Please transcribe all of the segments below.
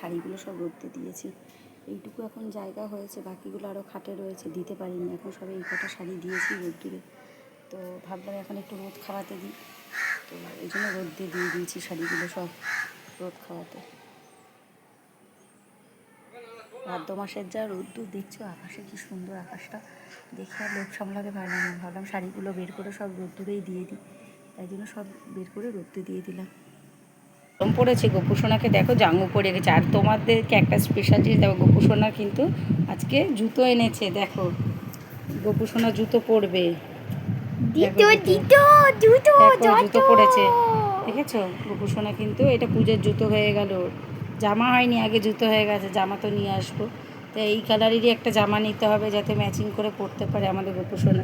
শাড়িগুলো সব রোদতে দিয়েছি। এইটুকু এখন জায়গা হয়েছে, বাকিগুলো আরও খাটে রয়েছে, দিতে পারিনি। এখন সবে এই কটা শাড়ি দিয়েছি রোদ্দুরে। তো ভাবলাম এখন একটু রোদ খাওয়াতে দিই, তো এই জন্য রোদ্দে দিয়ে দিয়েছি শাড়িগুলো সব রোদ খাওয়াতে। ভাদ্র মাসের যা রোদ্দুর দেখছো, আকাশে কি সুন্দর, আকাশটা দেখে আর লোভ সামলাতে পারলাম না। ভাবলাম শাড়িগুলো বের করে সব রোদ্দুরেই দিয়ে দিই, তাই জন্য সব বের করে রোদ্দুরে দিয়ে দিলাম। গরম পড়েছে, গোপুসোনাকে দেখো জাঙ্গু পরে গেছে। আর তোমাদেরকে একটা স্পেশাল জিনিস দেখো, গোপুসোনা কিন্তু আজকে জুতো এনেছে। দেখো গোপুসোনা জুতো পরবে, জুতো পরেছে, দেখেছো? গোপুসোনা কিন্তু এটা পুজোর জুতো হয়ে গেল, জামা হয়নি, আগে জুতো হয়ে গেছে। জামা তো নিয়ে আসবো, তো এই কালারেরই একটা জামা নিতে হবে যাতে ম্যাচিং করে পরতে পারে আমাদের গোপুসোনা।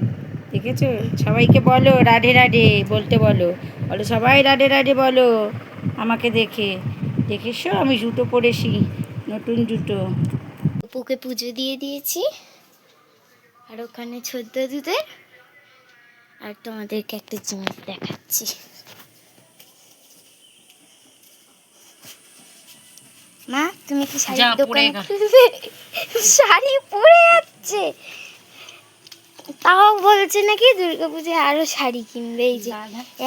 দেখেছো? সবাইকে বলো রাধে রাধে বলতে, বলো বলো সবাই রাধে রাধে বলো আমাকে দেখে। দেখেছো আমি জুতো পরেছি, নতুন জুতো। অপুকে পুজো দিয়ে দিয়েছি, আর ওখানে ছোদ্দ দুধের। আর তোমাদেরকে একটা জিনিস দেখাচ্ছি। মা তুমি কি শাড়ির দোকান খুলবে? শাড়ি পরে যাচ্ছে, তাও বলছে নাকি দুর্গাপূজায় আরো শাড়ি কিনবে। এই যে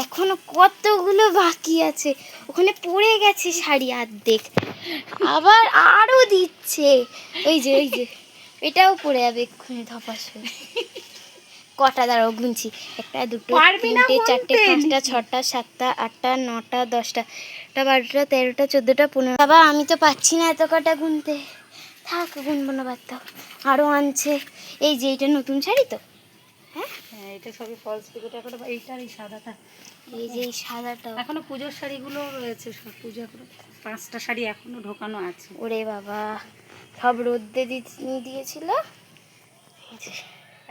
এখনো কতগুলো বাকি আছে, ওখানে পড়ে গেছে শাড়ি অর্ধেক, আবার আরো দিচ্ছে। ওই যে এটাও পড়ে যাবে এক্ষুনি ধপাস হয়ে। কটা দাঁড়াও গুনছি, 1 2 3 4 5 6 7 8 9 10টা 12টা 13টা 14টা 15। বাবা আমি তো পাচ্ছি না এত কটা গুনতে, থাক গুনবো না, বাদ দাও। আরও আনছে। এই যে এটা নতুন শাড়ি তো, হ্যাঁ এটা সবই ফলস পিকোটা। এখন এইটার এই সাদাটা, এই যে এই সাদাটা এখনো পুজোর শাড়িগুলো রয়েছে সব। পুজো এখনো 5টা শাড়ি এখনো ঢোকানো আছে। ওরে বাবা, সব রোদ্দে দিয়েছিল।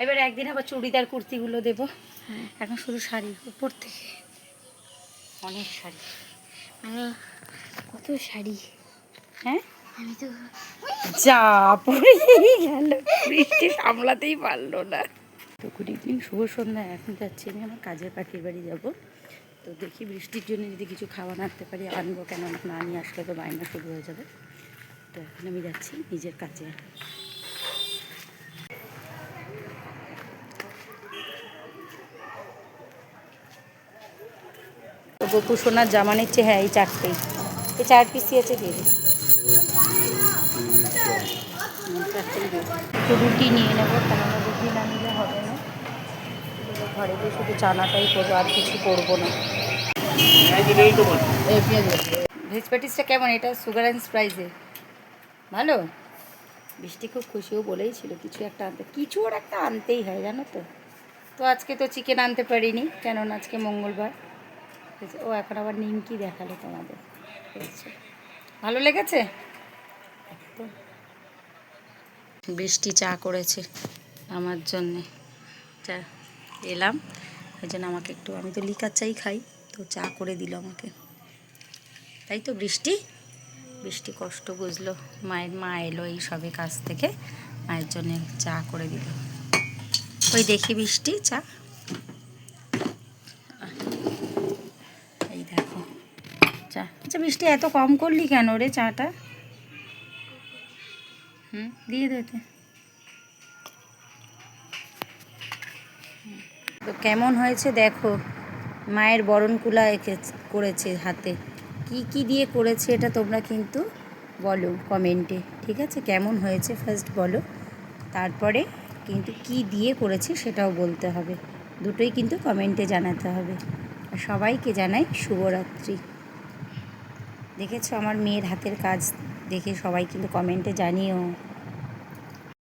এবার একদিন আবার চুড়িদার কুর্তিগুলো দেবো। এখন শুধু শাড়ি, উপর থেকে অনেক শাড়ি, মানে কত শাড়ি। হ্যাঁ আমি তো যা পড়ে গেল, বৃষ্টি সামলাতেই পারলো না। তো গুড ইভিনিং, শুভ সন্ধ্যা। এখন যাচ্ছি আমি আমার কাজের পাখির বাড়ি যাব। তো দেখি বৃষ্টির জন্য যদি কিছু খাওয়া আনতে পারি আনবো, কেন না নিয়ে আসলে তো বায়না শুরু হয়ে যাবে। তো এখন আমি যাচ্ছি নিজের কাজে। তো গোপু সোনার জামা নিচ্ছে, হ্যাঁ এই 4টেই, এই 4 পিসই আছে, দিয়ে দিই। একটু রুটি নিয়ে নেবো, কেননা রুটি না নিলে হবে না। ঘরে গিয়ে শুধু চানাটাই করবো, আর কিছু করবো না। ভেজ প্যাটিসটা কেমন? এটা সুগার অ্যান্ড স্প্রাইসে ভালো। বৃষ্টি খুব খুশিও বলেই ছিল কিছু একটা আনতে, কিছু ওর একটা আনতেই হয় জানো তো। তো আজকে তো চিকেন আনতে পারিনি, কেননা আজকে মঙ্গলবার। ও এখন আবার নিমকি দেখালো তোমাদের, বুঝছে? ভালো লেগেছে। বৃষ্টি চা করেছে আমার জন্যে, চা এলাম ওই জন্য আমাকে একটু, আমি তো লিকার চাই খাই, তো চা করে দিল আমাকে। তাই তো বৃষ্টি, বৃষ্টি কষ্ট বুঝলো। মা এলো এই সবে কাজ থেকে, মায়ের জন্য চা করে দিল। ওই দেখি বৃষ্টি চা, এই দেখো চা। আচ্ছা বৃষ্টি এত কম করলি কেন রে চাটা? দিয়ে দিতে। তো কেমন হয়েছে দেখো, মায়ের বরণ কুলা করেছে হাতে। কি কি দিয়ে করেছে এটা তোমরা কিন্তু বলো কমেন্টে, ঠিক আছে? কেমন হয়েছে ফার্স্ট বলো, তারপরে কিন্তু কি দিয়ে করেছে সেটাও বলতে হবে। দুটোই কিন্তু কমেন্টে জানাতে হবে। আর সবাইকে জানাই শুভরাত্রি। দেখেছো আমার মেয়ের হাতের কাজ দেখে সবাই কিন্তু কমেন্টে জানিও।